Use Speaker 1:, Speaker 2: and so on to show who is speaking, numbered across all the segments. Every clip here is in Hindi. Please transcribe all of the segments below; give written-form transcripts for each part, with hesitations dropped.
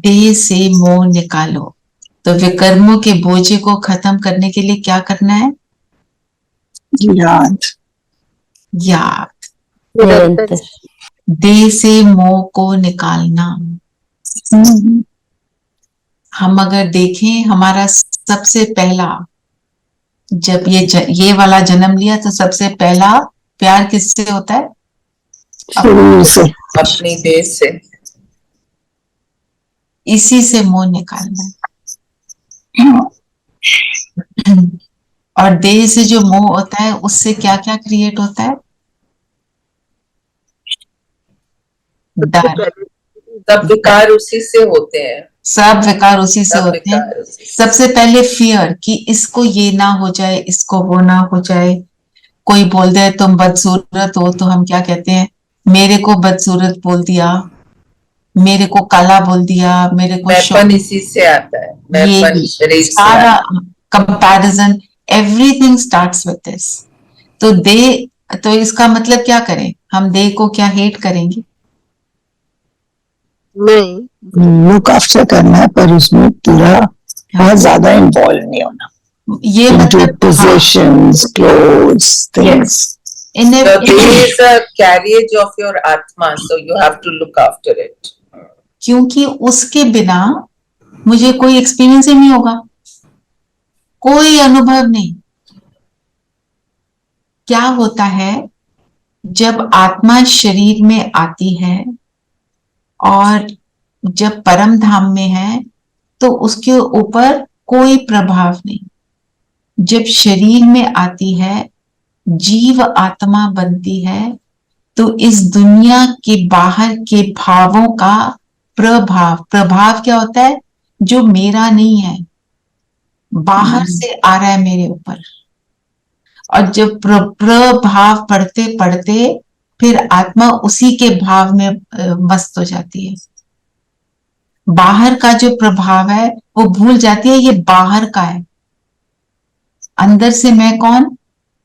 Speaker 1: देह से मोह निकालो। तो विकर्मों के बोझे को खत्म करने के लिए क्या करना है?
Speaker 2: याद।
Speaker 1: याद।
Speaker 3: निरंतर।
Speaker 1: देह से मोह को निकालना। हम अगर देखें, हमारा सबसे पहला, जब ये वाला जन्म लिया तो सबसे पहला प्यार किससे होता है?
Speaker 2: शरीर से,
Speaker 3: अपनी देह से।
Speaker 1: इसी से मोह निकालना है। और देह से जो मोह होता है उससे क्या क्या क्रिएट होता है? डर।
Speaker 3: सब विकार उसी से होते हैं।
Speaker 1: सब विकार उसी से होते हैं। सबसे पहले फियर, कि इसको ये ना हो जाए, इसको वो ना हो जाए। कोई बोल दे तुम बदसूरत हो, तो हम क्या कहते हैं? मेरे को बदसूरत बोल दिया, मेरे को काला बोल दिया, मेरे को
Speaker 3: मैपन इसी से आता है। मैपन शरीर से
Speaker 1: सारा comparison, everything starts with this. तो तो इसका मतलब क्या करें? हम देह को क्या हेट करेंगे?
Speaker 2: नहीं, लुक आफ्टर करना है, पर उसमें पूरा बहुत ज्यादा इन्वॉल्व नहीं होना।
Speaker 1: ये मतलब
Speaker 2: possessions, clothes, things.
Speaker 3: So this is a carriage of your atma, so you have to look after it.
Speaker 1: क्योंकि उसके बिना मुझे कोई एक्सपीरियंस ही नहीं होगा, कोई अनुभव नहीं। क्या होता है जब आत्मा शरीर में आती है और जब परम धाम में है तो उसके ऊपर कोई प्रभाव नहीं। जब शरीर में आती है, जीव आत्मा बनती है, तो इस दुनिया के बाहर के भावों का प्रभाव क्या होता है? जो मेरा नहीं है, बाहर से आ रहा है मेरे ऊपर। और जब प्रभाव पढ़ते पढ़ते फिर आत्मा उसी के भाव में मस्त हो जाती है। बाहर का जो प्रभाव है वो भूल जाती है, ये बाहर का है। अंदर से मैं कौन?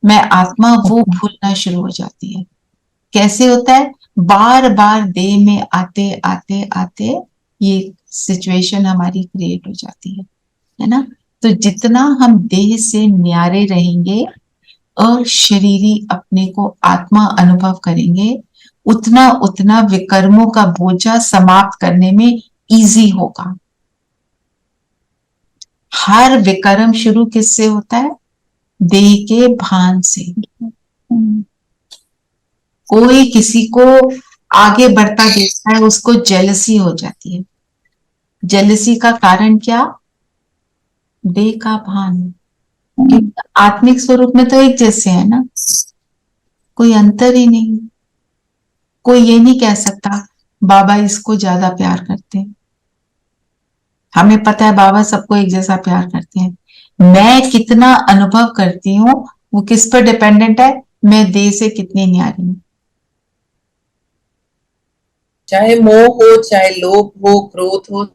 Speaker 1: मैं आत्मा, वो भूलना शुरू हो जाती है। कैसे होता है? बार बार देह में आते आते आते ये सिचुएशन हमारी क्रिएट हो जाती है ना। तो जितना हम देह से न्यारे रहेंगे, अशरीरी अपने को आत्मा अनुभव करेंगे, उतना उतना विकर्मों का बोझा समाप्त करने में इजी होगा। हर विकर्म शुरू किससे होता है? देह के भान से। कोई किसी को आगे बढ़ता देखता है, उसको जेलसी हो जाती है। जेलसी का कारण क्या? देह का भान। आत्मिक स्वरूप में तो एक जैसे है ना, कोई अंतर ही नहीं। कोई ये नहीं कह सकता बाबा इसको ज्यादा प्यार करते हैं। हमें पता है बाबा सबको एक जैसा प्यार करते हैं। मैं कितना अनुभव करती हूँ वो किस पर डिपेंडेंट है? मैं देह से कितनी न्यारी हूं।
Speaker 3: चाहे मोह हो, चाहे लोभ हो, क्रोध हो,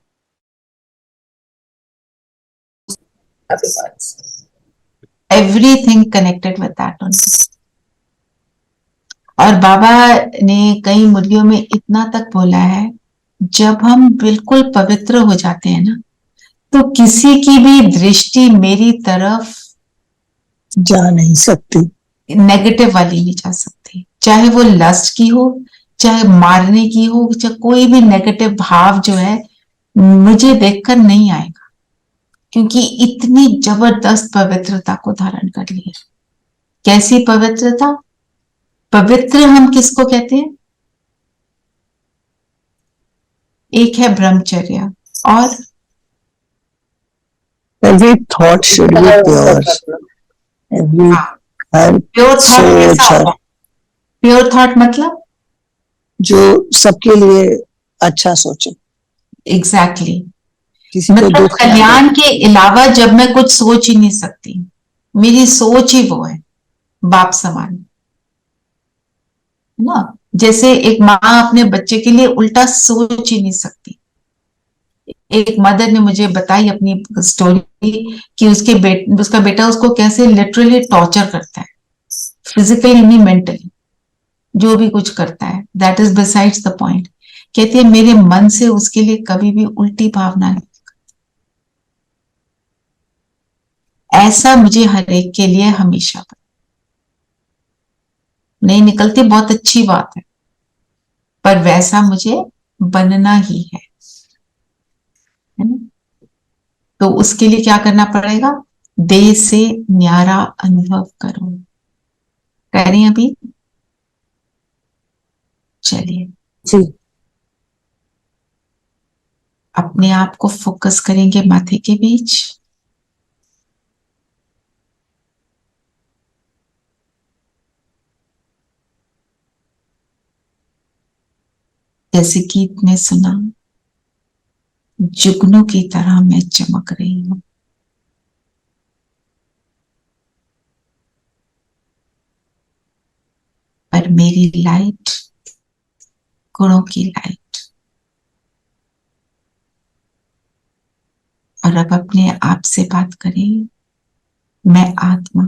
Speaker 1: everything connected with that only. और बाबा ने कई मुरलियों में इतना तक बोला है, जब हम बिल्कुल पवित्र हो जाते हैं ना, तो किसी की भी दृष्टि मेरी तरफ
Speaker 2: जा नहीं सकती,
Speaker 1: नेगेटिव वाली नहीं जा सकती। चाहे वो लस्ट की हो, चाहे मारने की हो, चाहे कोई भी नेगेटिव भाव जो है मुझे देखकर नहीं आएगा, क्योंकि इतनी जबरदस्त पवित्रता को धारण कर लिया। कैसी पवित्रता? पवित्र हम किसको कहते हैं? एक है ब्रह्मचर्य, और
Speaker 2: every thought should be pure. Every
Speaker 1: pure thought कैसा होगा? प्योर थॉट मतलब
Speaker 2: जो सबके लिए अच्छा सोचे।
Speaker 1: एग्जैक्टली
Speaker 2: किसी को
Speaker 1: मतलब
Speaker 2: दुख
Speaker 1: कल्याण के अलावा जब मैं कुछ सोच ही नहीं सकती, मेरी सोच ही वो है बाप समान ना। जैसे एक माँ अपने बच्चे के लिए उल्टा सोच ही नहीं सकती। एक मदर ने मुझे बताई अपनी स्टोरी कि उसका बेटा उसको कैसे लिटरली टॉर्चर करता है, फिजिकली नहीं मेंटली, जो भी कुछ करता है। That is besides the point. कहती है मेरे मन से उसके लिए कभी भी उल्टी भावना नहीं, ऐसा मुझे हर एक के लिए हमेशा नहीं निकलती, बहुत अच्छी बात है, पर वैसा मुझे बनना ही है ना? तो उसके लिए क्या करना पड़ेगा? देह से न्यारा अनुभव करो। करें अभी? चलिए
Speaker 2: जी।
Speaker 1: अपने आप को फोकस करेंगे माथे के बीच। जैसे गीत में सुना, जुगनू की तरह मैं चमक रही हूं। पर मेरी लाइट गुणों की लाइट। और अब अपने आप से बात करें, मैं आत्मा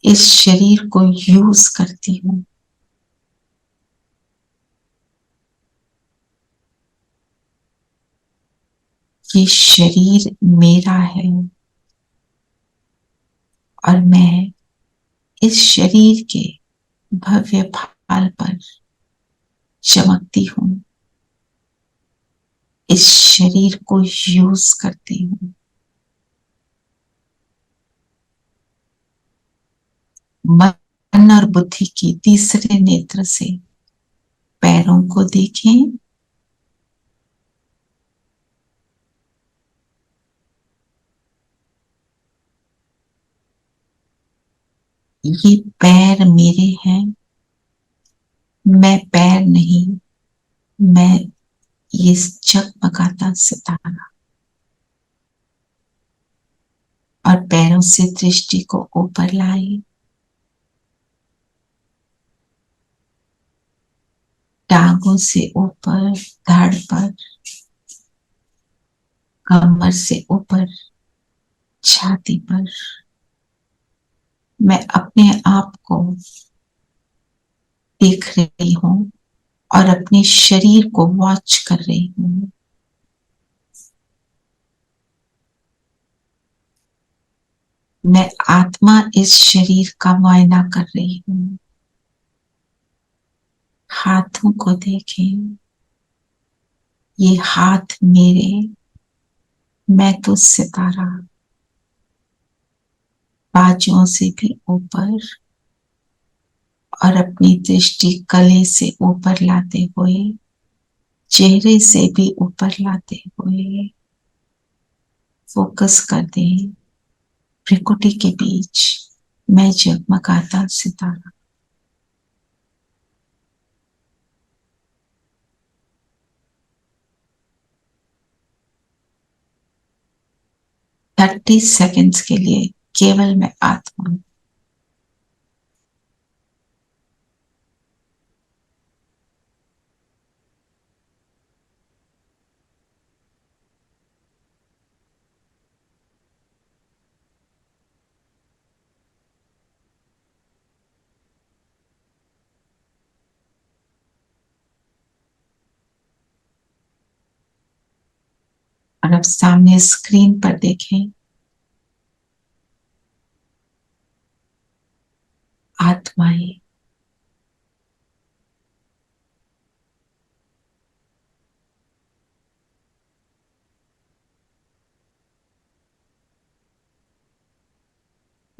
Speaker 1: इस शरीर को यूज करती हूं। ये शरीर मेरा है और मैं इस शरीर के भव्य भाल पर चमकती हूं। इस शरीर को यूज करती हूं। मन और बुद्धि की तीसरे नेत्र से पैरों को देखें। ये पैर मेरे हैं, मैं पैर नहीं, मैं ये जगमगाता सितारा। और पैरों से दृष्टि को ऊपर लाए, टांगों से ऊपर, धड़ पर, कमर से ऊपर, छाती पर। मैं अपने आप को देख रही हूं और अपने शरीर को वॉच कर रही हूं। मैं आत्मा इस शरीर का मुआयना कर रही हूं। हाथों को देखें, ये हाथ मेरे, मैं तो सितारा। बाजुओं से भी ऊपर और अपनी दृष्टि गले से ऊपर लाते हुए, चेहरे से भी ऊपर लाते हुए फोकस कर दें भ्रिकुटी के बीच, मैं जगमगाता सितारा। थर्टी सेकेंड्स के लिए केवल मैं आत्मा। और अब सामने स्क्रीन पर देखें, आत्माएं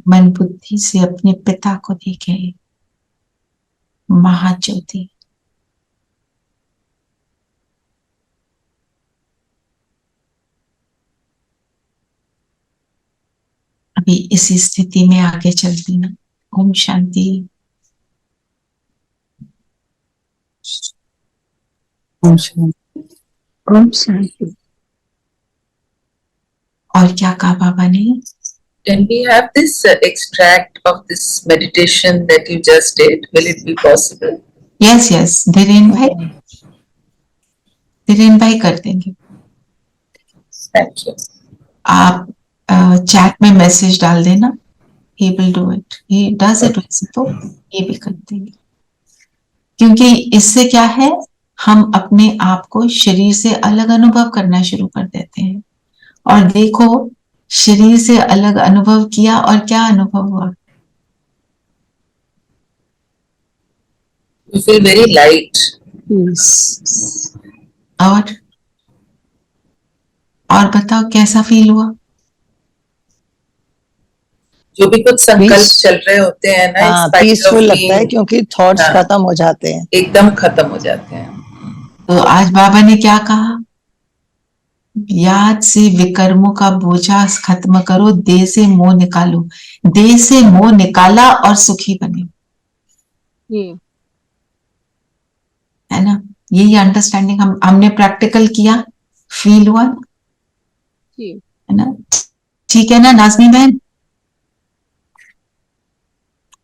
Speaker 1: मन बुद्धि से अपने पिता को देखें, महाज्योति। अभी इसी स्थिति में आगे चलती हूँ। ओम शांति।
Speaker 2: ओम शांति। ओम शांति।
Speaker 1: और क्या कहा बाबा ने?
Speaker 3: Can we have this extract of this meditation that you just did? Will it be possible?
Speaker 1: Yes yes, Dhiren भाई, धीरेन भाई कर देंगे।
Speaker 3: Thank you.
Speaker 1: आप चैट में मैसेज डाल देना। he will do it, he does it वैसे तो ये भी कर देंगे। क्योंकि इससे क्या है, हम अपने आप को शरीर से अलग अनुभव करना शुरू कर देते हैं। और देखो, शरीर से अलग अनुभव किया और क्या अनुभव हुआ?
Speaker 3: You feel very light.
Speaker 1: और बताओ कैसा फील हुआ?
Speaker 3: जो भी कुछ संकल्प
Speaker 2: Peace-
Speaker 3: चल रहे होते हैं ना, in spite of
Speaker 2: पीसफुल लगता है
Speaker 3: being-
Speaker 2: क्योंकि थॉट्स
Speaker 3: हाँ।
Speaker 2: खत्म हो जाते हैं।
Speaker 3: एकदम खत्म हो जाते हैं।
Speaker 1: तो आज बाबा ने क्या कहा? याद से विकर्मों का बोझा खत्म करो, देह से मोह निकालो। देह से मोह निकाला और सुखी बने, है ना? यही अंडरस्टैंडिंग हमने प्रैक्टिकल किया, फील हुआ, है ना? ठीक है ना नाज़मी बहन?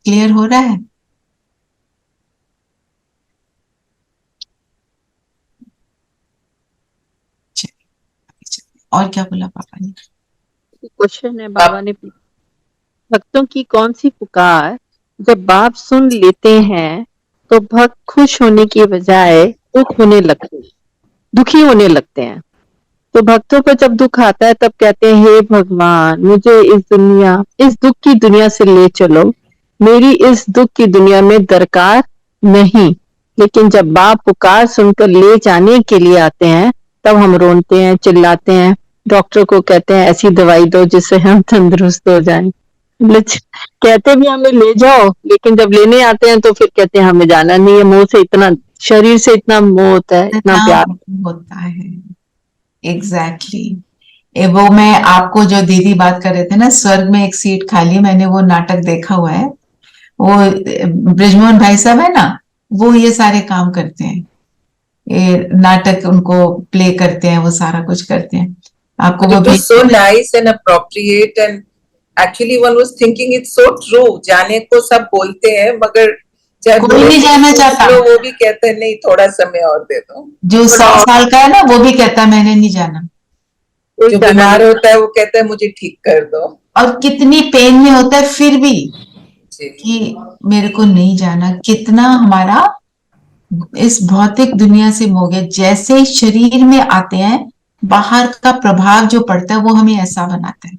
Speaker 1: क्लियर हो रहा है? और क्या बोला पापा ने?
Speaker 4: क्वेश्चन है बाबा ने, भक्तों की कौन सी पुकार जब बाप सुन लेते हैं तो भक्त खुश होने की बजाय दुखी होने लगते हैं। तो भक्तों को जब दुख आता है तब कहते हैं, हे भगवान, मुझे इस दुख की दुनिया से ले चलो, मेरी इस दुख की दुनिया में दरकार नहीं। लेकिन जब बाप पुकार सुनकर ले जाने के लिए आते हैं तब हम रोते हैं, चिल्लाते हैं, डॉक्टर को कहते हैं ऐसी दवाई दो जिससे हम तंदुरुस्त हो जाएं। कहते भी हमें ले जाओ, लेकिन जब लेने आते हैं तो फिर कहते हैं हमें जाना नहीं है, मोह से इतना, शरीर से इतना मोह होता है, इतना प्यार
Speaker 1: होता है। एग्जैक्टली। वो मैं आपको जो दीदी बात कर रहे थे ना, स्वर्ग में एक सीट खाली, मैंने वो नाटक देखा हुआ है। वो ब्रिजमोहन भाई साहब है ना, वो ये सारे काम करते हैं, ये नाटक उनको प्ले करते हैं, वो सारा कुछ करते हैं। आपको वो भी
Speaker 3: so nice and appropriate and actually one was thinking it's so true. जाने को सब बोलते हैं मगर जब
Speaker 1: कोई नहीं जाना चाहता,
Speaker 3: वो भी कहते हैं नहीं थोड़ा समय और दे दो।
Speaker 1: जो 100 साल का है ना वो भी कहता है मैंने नहीं जाना।
Speaker 3: जो बीमार होता है वो कहता है मुझे ठीक कर दो, और
Speaker 1: कितनी पेन में होता है फिर भी कि मेरे को नहीं जाना। कितना हमारा इस भौतिक दुनिया से मोह गया। जैसे शरीर में आते हैं, बाहर का प्रभाव जो पड़ता है वो हमें ऐसा बनाता है,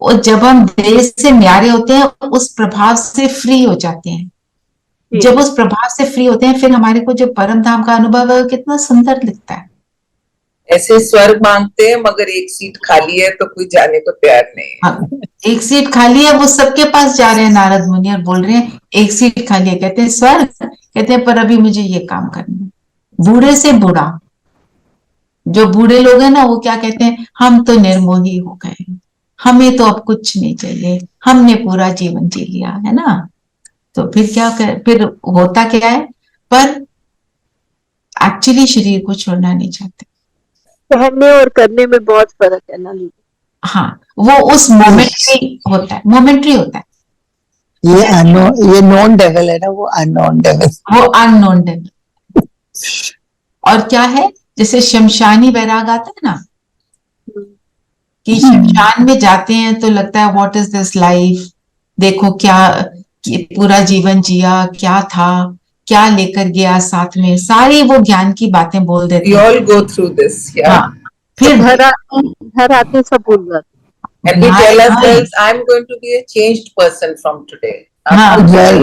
Speaker 1: और जब हम देह से न्यारे होते हैं उस प्रभाव से फ्री हो जाते हैं। जब उस प्रभाव से फ्री होते हैं फिर हमारे को जो परम धाम का अनुभव है कितना सुंदर दिखता है।
Speaker 3: ऐसे स्वर्ग मांगते हैं मगर एक सीट खाली है तो कोई जाने को तैयार नहीं है।
Speaker 1: एक सीट खाली है, वो सबके पास जा रहे हैं नारद मुनि और बोल रहे हैं एक सीट खाली है। कहते हैं स्वर्ग, कहते हैं पर अभी मुझे ये काम करना है। बूढ़े से बूढ़ा, जो बूढ़े लोग हैं ना वो क्या कहते हैं, हम तो निर्मोही हो गए, हमें तो अब कुछ नहीं चाहिए, हमने पूरा जीवन जी लिया है ना। तो फिर क्या फिर होता क्या है, पर एक्चुअली शरीर को छोड़ना नहीं चाहते।
Speaker 4: कहने और करने में बहुत फर्क है ना।
Speaker 1: हाँ, वो उस मोमेंट्री होता है, मोमेंट्री होता है।
Speaker 2: ये नॉन डेविल है ना, वो अननोन डेविल,
Speaker 1: वो अननोन डेविल। और क्या है, जैसे शमशानी वैराग आता है ना, कि शमशान में जाते हैं तो लगता है व्हाट इज दिस लाइफ, देखो क्या पूरा जीवन जिया, क्या था, क्या लेकर गया साथ में, सारी वो ज्ञान की बातें बोल देते
Speaker 3: हैं। We all go through this, yeah.
Speaker 1: हाँ, फिर
Speaker 4: घर आते सब भूल जाते।
Speaker 3: And we tell ourselves, I'm going to be a changed person from today.
Speaker 1: हाँ,
Speaker 2: well,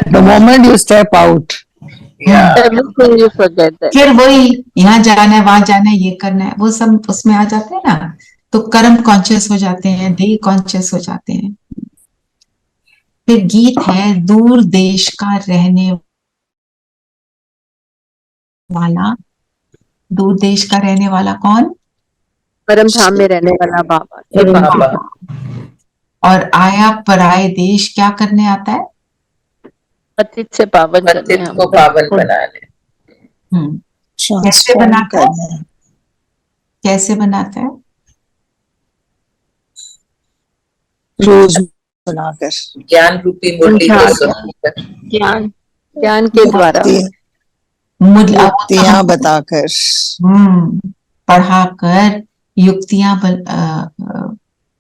Speaker 2: the moment you step out,
Speaker 3: yeah,
Speaker 4: everything you forget that.
Speaker 1: फिर वही यहाँ जाना है, वहां जाना है, ये करना है, वो सब उसमें आ जाते हैं ना। तो कर्म कॉन्शियस हो जाते हैं, देह कॉन्शियस हो जाते हैं। फिर गीत है, दूर देश का रहने वाला, दूर देश का रहने वाला कौन?
Speaker 4: परम धाम में रहने वाला बाबा।
Speaker 1: और आया पराये देश क्या करने आता है?
Speaker 4: पतित से पावन करने,
Speaker 3: पतित को पावन बनाने।
Speaker 1: कैसे बनाता है? कैसे बनाता है?
Speaker 2: रोज बनाकर,
Speaker 3: ज्ञान रूपी मुरली को
Speaker 4: ज्ञान के द्वारा,
Speaker 2: युक्तियां बताकर,
Speaker 1: पढ़ाकर, युक्तियां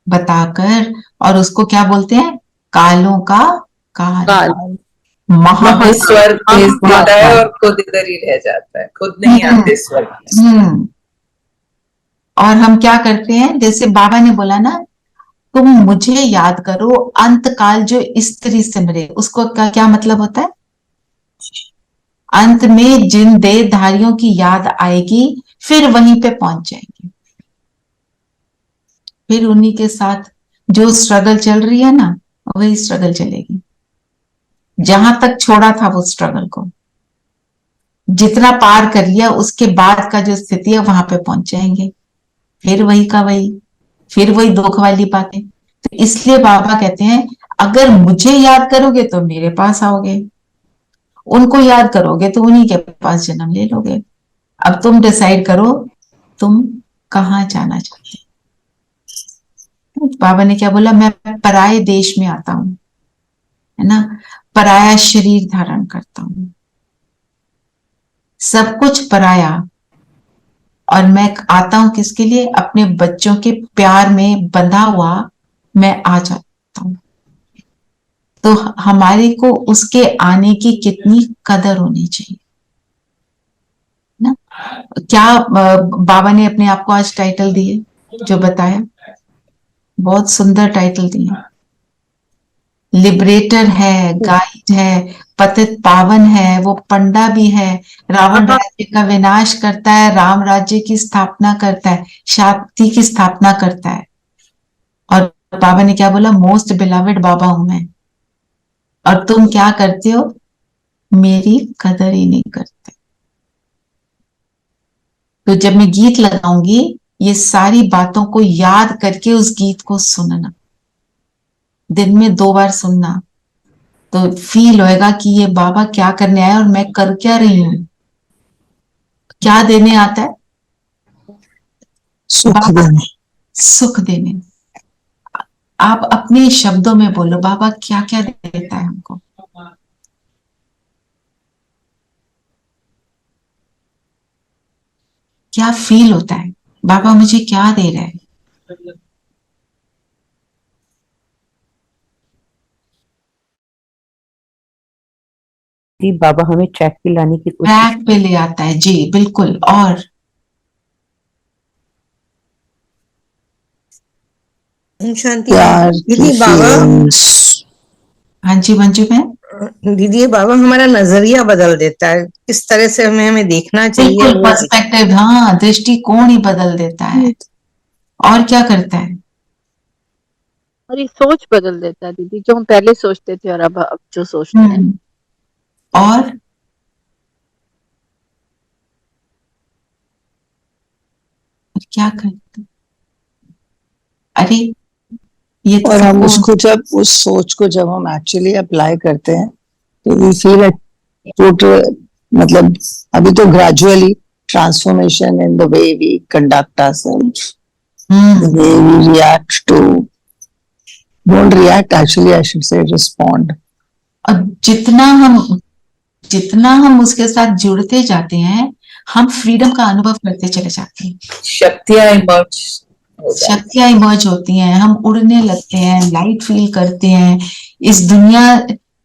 Speaker 1: बताकर, और उसको क्या बोलते हैं? कालों का काल। महाभूत
Speaker 3: स्वर्ग भेज देता है
Speaker 1: महात्मा।
Speaker 3: और खुद इधर ही रह जाता है, खुद नहीं आते स्वर्ग में।
Speaker 1: और हम क्या करते हैं, जैसे बाबा ने बोला ना, तुम मुझे याद करो अंत काल जो स्त्री सिमरे, उसको क्या मतलब होता है? अंत में जिन देहधारियों की याद आएगी फिर वहीं पे पहुंच जाएंगे, फिर उन्हीं के साथ जो स्ट्रगल चल रही है ना, वही स्ट्रगल चलेगी। जहां तक छोड़ा था वो स्ट्रगल को, जितना पार कर लिया उसके बाद का जो स्थिति है वहां पे पहुंच जाएंगे, फिर वही का वही, फिर वही दुख वाली बातें। तो इसलिए बाबा कहते हैं अगर मुझे याद करोगे तो मेरे पास आओगे, उनको याद करोगे तो उन्हीं के पास जन्म ले लोगे। अब तुम डिसाइड करो तुम कहाँ जाना चाहते हो। बाबा ने क्या बोला, मैं पराये देश में आता हूं, है ना, पराया शरीर धारण करता हूं, सब कुछ पराया, और मैं आता हूं किसके लिए? अपने बच्चों के प्यार में बंधा हुआ मैं आ जाता हूं। तो हमारे को उसके आने की कितनी कदर होनी चाहिए ना। क्या बाबा ने अपने आप को आज टाइटल दिए, जो बताया, बहुत सुंदर टाइटल दिए। लिबरेटर है, गाइड है, पतित पावन है, वो पंडा भी है, रावण राज्य का विनाश करता है, राम राज्य की स्थापना करता है, शांति की स्थापना करता है। और बाबा ने क्या बोला, मोस्ट बिलवेड बाबा हूं मैं, और तुम क्या करते हो? मेरी कदर ही नहीं करते। तो जब मैं गीत लगाऊंगी, ये सारी बातों को याद करके उस गीत को सुनना, दिन में 2 बार सुनना, तो फील होएगा कि ये बाबा क्या करने आया और मैं कर क्या रही हूं। क्या देने आता है?
Speaker 2: सुख देने।
Speaker 1: सुख देने। आप अपने शब्दों में बोलो, बाबा क्या क्या देता है हमको। क्या फील होता है, बाबा मुझे क्या दे रहा है।
Speaker 5: बाबा हमें ट्रैक पे लाने की कोशिश,
Speaker 1: ट्रैक पे ले आता है जी, बिल्कुल। और
Speaker 6: शांति
Speaker 2: प्यार
Speaker 6: दीदी,
Speaker 2: की
Speaker 6: बाबा,
Speaker 2: फीलिंग्स।
Speaker 1: हाँ जी मंजू बहन।
Speaker 6: दीदी ये बाबा हमारा नजरिया बदल देता है, किस तरह से हमें हमें देखना चाहिए
Speaker 1: बिल्कुल,
Speaker 6: वो।
Speaker 1: पर्सपेक्टिव, हाँ, दृष्टिकोण ही बदल देता है। और क्या करता है?
Speaker 4: हमारी सोच बदल देता है दीदी, जो हम पहले सोचते थे और अब जो सोचते हैं।
Speaker 1: और क्या करते? अरे ये तो
Speaker 2: और हम
Speaker 1: सबको,
Speaker 2: उसको जब उस सोच को जब हम एक्चुअली अप्लाई करते हैं तो वी फील टोटल, मतलब अभी तो gradually transformation in the way we conduct ourselves, the way we react to, don't react, actually I should say respond.
Speaker 1: और जितना हम उसके साथ जुड़ते जाते हैं, हम फ्रीडम का अनुभव करते चले जाते हैं। शक्तियां इमर्ज होती हैं, हम उड़ने लगते हैं, लाइट फील करते हैं। इस दुनिया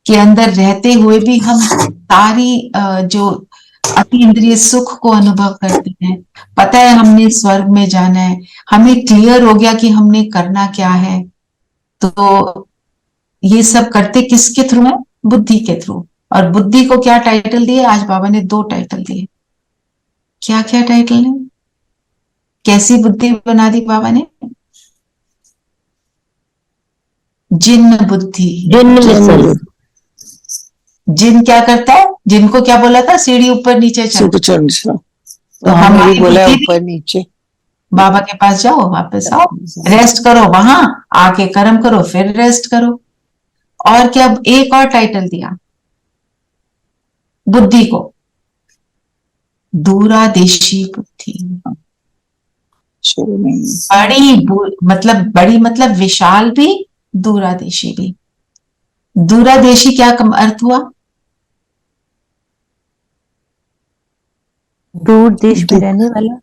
Speaker 1: के अंदर रहते हुए भी हम सारी जो अति इंद्रिय सुख को अनुभव करते हैं। पता है हमने स्वर्ग में जाना है, हमें क्लियर हो गया कि हमने करना क्या है। तो ये सब करते किसके थ्रू है? बुद्धि के थ्रू। और बुद्धि को क्या टाइटल दिए आज बाबा ने? 2 टाइटल दिए। क्या क्या टाइटल है? कैसी बुद्धि बना दी बाबा ने? जिन्न बुद्धि। जिन क्या करता है? जिन को क्या बोला था? सीढ़ी ऊपर नीचे चल।
Speaker 2: तो हमने भी बोला ऊपर नीचे।
Speaker 1: बाबा के पास जाओ, वापस आओ, रेस्ट करो वहां, आके कर्म करो, फिर रेस्ट करो। और क्या एक और टाइटल दिया बुद्धि को? दूरादेशी बुद्धि। बड़ी मतलब विशाल भी, दूरादेशी भी। दूरादेशी क्या अर्थ हुआ?
Speaker 5: दूर देश में रहने वाला,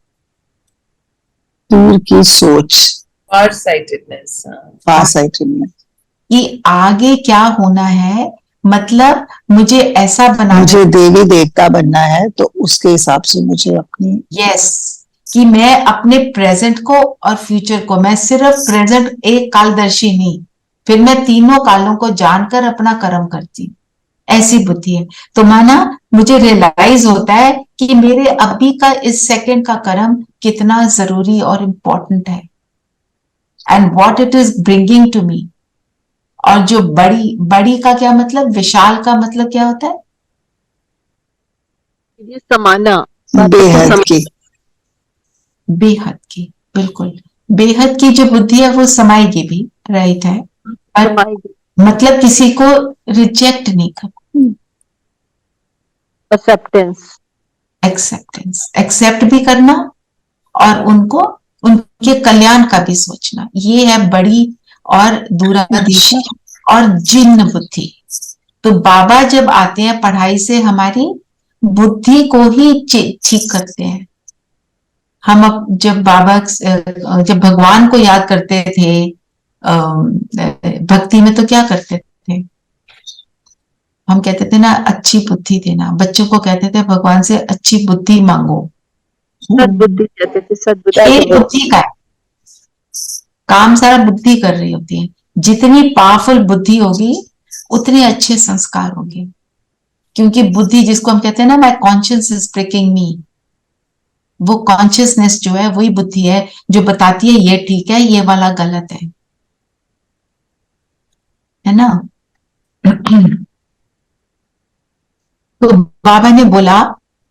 Speaker 2: दूर की सोच,
Speaker 3: फार साइटेडनेस,
Speaker 2: फार साइटेडनेस,
Speaker 1: कि आगे क्या होना है मतलब मुझे ऐसा बनाना,
Speaker 2: मुझे देवी देवता बनना है, तो उसके हिसाब से मुझे अपनी
Speaker 1: यस, कि मैं अपने प्रेजेंट को और फ्यूचर को, मैं सिर्फ प्रेजेंट एक कालदर्शी नहीं, फिर मैं तीनों कालों को जानकर अपना कर्म करती हूँ, ऐसी बुद्धि है। तो माना मुझे रियलाइज होता है कि मेरे अभी का इस सेकंड का कर्म कितना जरूरी और इम्पोर्टेंट है, and what it is bringing to me. और जो बड़ी बड़ी का क्या मतलब, विशाल का मतलब क्या होता है?
Speaker 4: ये समाना, बातों को
Speaker 2: बेहद
Speaker 4: सम-
Speaker 2: की।
Speaker 1: बेहद की, बिल्कुल। बेहद की जो बुद्धि है वो समाएगी भी, राइट है, पर
Speaker 4: समाएगी,
Speaker 1: मतलब किसी को रिजेक्ट नहीं करना,
Speaker 4: एक्सेप्टेंस।
Speaker 1: एक्सेप्टेंस, एक्सेप्ट भी करना और उनको उनके कल्याण का भी सोचना, ये है बड़ी और दूरदर्शी और जिन्न बुद्धि। तो बाबा जब आते हैं पढ़ाई से हमारी बुद्धि को ही ठीक करते हैं। हम जब बाबा जब भगवान को याद करते थे भक्ति में, तो क्या करते थे? हम कहते थे ना अच्छी बुद्धि देना, बच्चों को कहते थे भगवान से अच्छी बुद्धि मांगो।
Speaker 4: सद्बुद्धि कहते थे,
Speaker 1: ये
Speaker 4: सद्बुद्धि।
Speaker 1: बुद्धि का है, काम सारा बुद्धि कर रही होती है। जितनी पावरफुल बुद्धि होगी उतने अच्छे संस्कार होंगे, क्योंकि बुद्धि जिसको हम कहते हैं ना, माय कॉन्शियस इज ब्रेकिंग मी, वो कॉन्शियसनेस जो है वही बुद्धि है जो बताती है ये ठीक है, ये वाला गलत है ना। तो बाबा ने बोला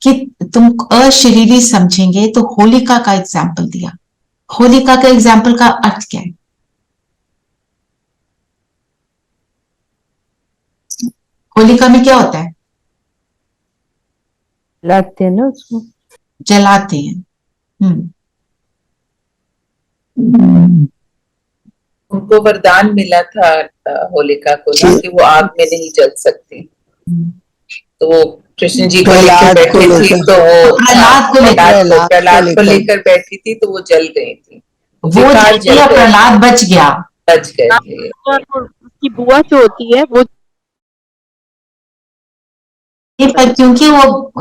Speaker 1: कि तुम अशरीरी समझेंगे, तो होलिका का एग्जाम्पल दिया। होलिका का एग्जाम्पल का अर्थ क्या है? होलिका में क्या होता है?
Speaker 5: लगते हैं ना उसको।
Speaker 1: जलाते हैं।
Speaker 3: उनको वरदान मिला था होलिका को ना, कि वो आग में नहीं जल सकती। तो वो कृष्ण जी को लेकर बैठी थी, तो वो प्रहलाद को लेकर बैठी थी, तो वो जल गई थी,
Speaker 1: वो जल गया, प्रहलाद बच गया,
Speaker 3: बच गए थे।
Speaker 4: उसकी बुआ जो होती है वो,
Speaker 1: पर क्योंकि वो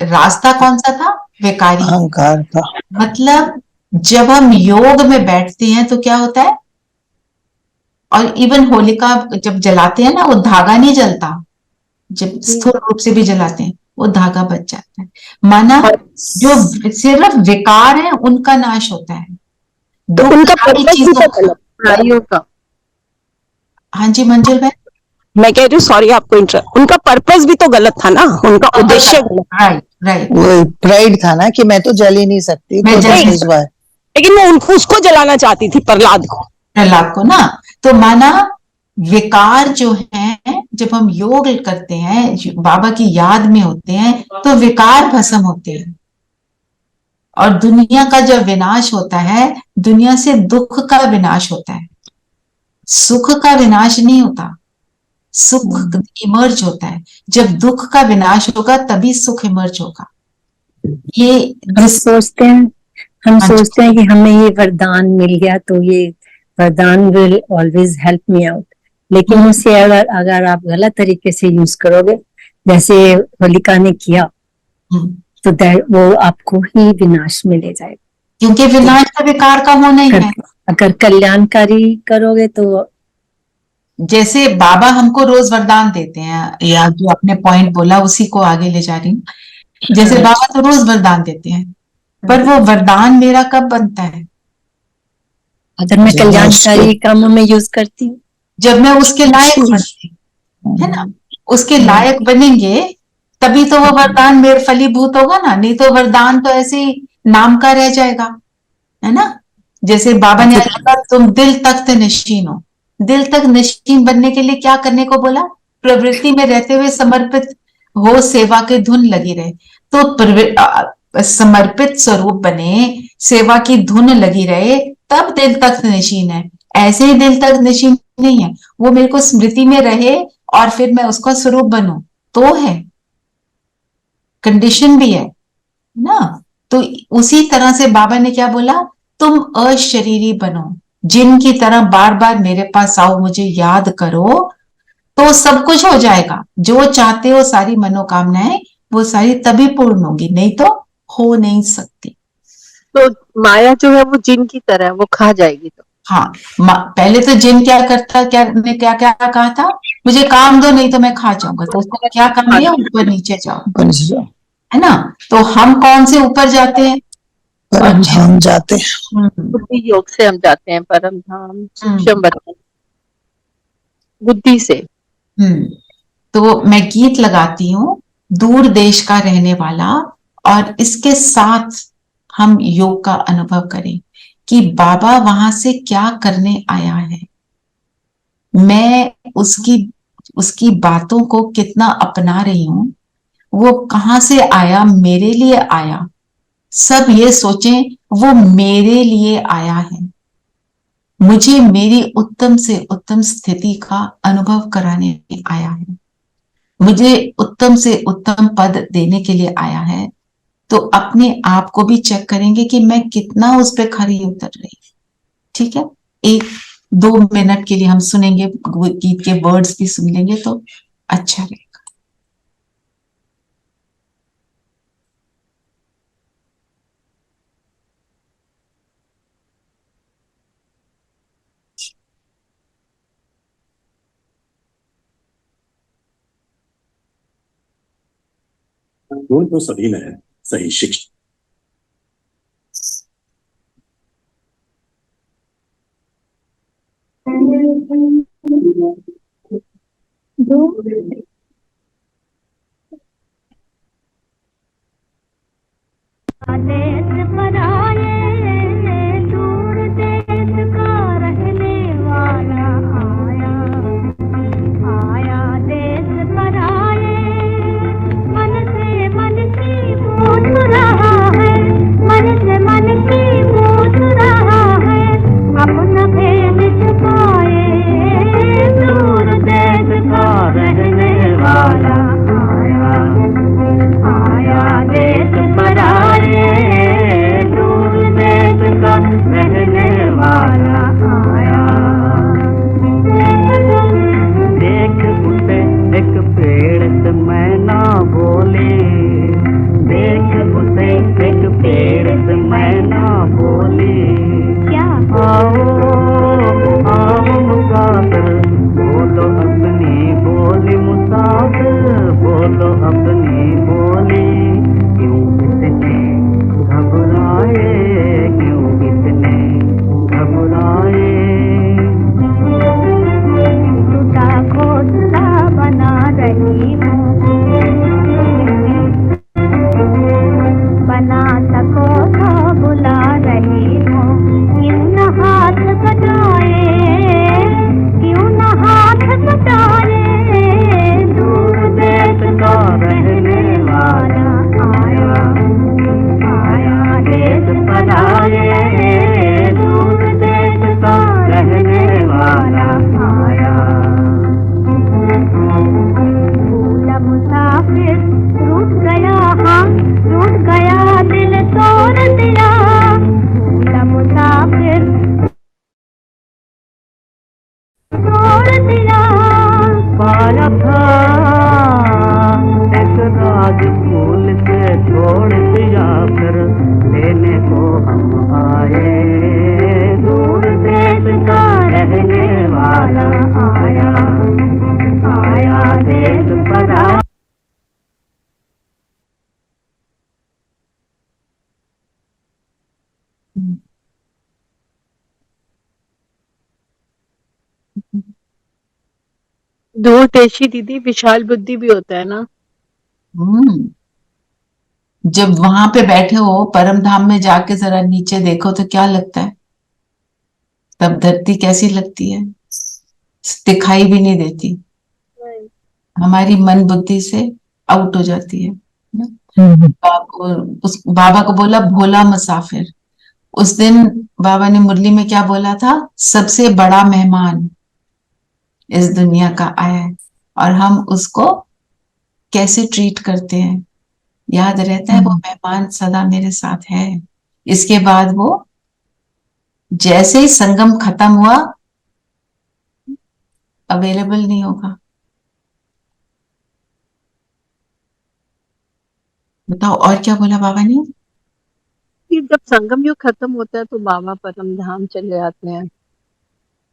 Speaker 1: रास्ता कौन सा था? विकारी,
Speaker 2: अहंकार का।
Speaker 1: मतलब जब हम योग में बैठते हैं तो क्या होता है? और इवन होलिका जब जलाते हैं ना, वो धागा नहीं जलता, जब स्थूल रूप से भी जलाते हैं वो धागा बच जाता है। माना जो सिर्फ विकार है उनका नाश होता है,
Speaker 4: तो उनका पर्पस भी तो गलत प्राइयों का।
Speaker 1: हाँ जी मंजुल भाई,
Speaker 7: मैं कह रही हूँ, सॉरी आपको उनका पर्पस भी तो गलत था ना, उनका उद्देश्य गलत।
Speaker 1: राइट राइट,
Speaker 2: वो प्राइड था ना कि मैं तो जल ही नहीं सकती,
Speaker 1: मैं
Speaker 2: तो
Speaker 1: जल
Speaker 2: that
Speaker 1: नहीं
Speaker 2: is why।
Speaker 7: लेकिन वो उनको उसको जलाना चाहती थी, प्रहलाद को।
Speaker 1: प्रहलाद को ना। तो माना विकार जो है, जब हम योग करते हैं, बाबा की याद में होते हैं, तो विकार भस्म होते हैं। और दुनिया का जब विनाश होता है, दुनिया से दुख का विनाश होता है, सुख का विनाश नहीं होता। सुख इमर्ज होता है, जब दुख का विनाश होगा तभी सुख इमर्ज होगा। ये
Speaker 5: हम सोचते हैं कि हमें ये वरदान मिल गया, तो ये वरदान will always help me out. लेकिन उसे अगर आप गलत तरीके से यूज करोगे, जैसे होलिका ने किया, तो वो आपको ही विनाश में ले जाएगा।
Speaker 1: क्योंकि विनाश का विकार का होना ही है।
Speaker 5: अगर कल्याणकारी करोगे तो,
Speaker 1: जैसे बाबा हमको रोज वरदान देते हैं, या जो आपने पॉइंट बोला उसी को आगे ले जा रही हूँ। जैसे बाबा तो रोज वरदान देते हैं, पर वो वरदान मेरा कब बनता है?
Speaker 5: अगर मैं कल्याणकारी कामों में यूज करती हूँ,
Speaker 1: जब मैं उसके लायक बनती हूँ, है ना। उसके लायक बनेंगे तभी तो वो वरदान मेरे फलीभूत होगा ना, नहीं तो वरदान तो ऐसे ही नाम का रह जाएगा, है ना। जैसे बाबा ने कहा तुम दिल तख्त नशीन हो। दिल तक नशीन बनने के लिए क्या करने को बोला? प्रवृत्ति में रहते हुए समर्पित हो, सेवा के धुन लगी रहे। तो समर्पित स्वरूप बने, सेवा की धुन लगी रहे, तब दिल तख्त नशीन है। ऐसे ही दिल तख्त नशीन नहीं है, वो मेरे को स्मृति में रहे और फिर मैं उसका स्वरूप बनूं, तो है, कंडीशन भी है ना। तो उसी तरह से बाबा ने क्या बोला? तुम अशरीरी बनो, जिन की तरह बार बार मेरे पास आओ, मुझे याद करो, तो सब कुछ हो जाएगा। जो चाहते हो सारी मनोकामनाएं वो सारी तभी पूर्ण होगी, नहीं तो हो नहीं सकती।
Speaker 4: तो माया जो है वो जिन की तरह है, वो खा जाएगी। तो
Speaker 1: हाँ, पहले तो जिन क्या करता, क्या ने क्या क्या कहा था, मुझे काम दो नहीं तो मैं खा जाऊंगा। तो उसको क्या काम दिया, ऊपर नीचे जाओ,
Speaker 2: ऊपर नीचे जाओ,
Speaker 1: है ना। तो हम कौन से ऊपर जाते हैं,
Speaker 2: परम धाम जाते हैं।
Speaker 4: बुद्धि योग से हम जाते हैं परम धाम, सूक्ष्म वतन, बुद्धि से।
Speaker 1: तो मैं गीत लगाती हूँ, दूर देश का रहने वाला, और इसके साथ हम योग का अनुभव करें कि बाबा वहां से क्या करने आया है। मैं उसकी उसकी बातों को कितना अपना रही हूं, वो कहां से आया, मेरे लिए आया। सब ये सोचें वो मेरे लिए आया है, मुझे मेरी उत्तम से उत्तम स्थिति का अनुभव कराने आया है, मुझे उत्तम से उत्तम पद देने के लिए आया है। तो अपने आप को भी चेक करेंगे कि मैं कितना उस पर खरी उतर रही। ठीक है, 1-2 मिनट के लिए हम सुनेंगे, गीत के वर्ड्स भी सुन लेंगे तो अच्छा रहेगा।
Speaker 8: गुण तो सभी में है, सही शिक्षा
Speaker 9: देश पराये, दूर देश का रहने वाला आया, आया देश पराये। मन से मन की पूछ रहा है, मन से मन की पूछ रहा है, अपना भेद छुपाए, दूर देश का रहने वाला आया, आया देश पराये, दूर देश का रहने वाला आया। देख उसे एक पेड़ से मैना बोली, देख उसे एक पेड़ से मैना बोली, क्या आओ आओ मुसाफिर, बोलो अपनी बोली मुसाफिर, बोलो अपनी बोली। क्यों इतने घबराए, क्यों इतने घबराए। टूटा घोंसला बना रही हूँ, बना सको तो बुला रही हूँ। क्यों न हाथ बटाए, क्यों न हाथ बटाए, दूर देश का रहने वाला आया, आया देश पराये, दूर देश का रहने वाला आया। भूला मुसाफिर रूठ गया, हाँ रूठ गया, दिल तोड़ दिया, भूला मुसाफिर तोड़ दिया। पाया था एक राज फूल से छोड़ दिया, फिर लेने को हम आए, दूर देश का रहने वाला आया, आया देश परा।
Speaker 4: दूरदेशी दीदी विशाल बुद्धि भी होता है ना।
Speaker 1: जब वहां पे बैठे हो परम धाम में जाके जरा नीचे देखो तो क्या लगता है, तब धरती कैसी लगती है, दिखाई भी नहीं देती, हमारी मन बुद्धि से आउट हो जाती है ना? उस बाबा को बोला भोला मुसाफिर। उस दिन बाबा ने मुरली में क्या बोला था, सबसे बड़ा मेहमान इस दुनिया का आया है, और हम उसको कैसे ट्रीट करते हैं, याद रहता है वो मेहमान सदा मेरे साथ है। इसके बाद वो जैसे ही संगम खत्म हुआ अवेलेबल नहीं होगा, बताओ और क्या बोला बाबा ने?
Speaker 4: कि जब संगम युग खत्म होता है तो बाबा परम धाम चले जाते हैं।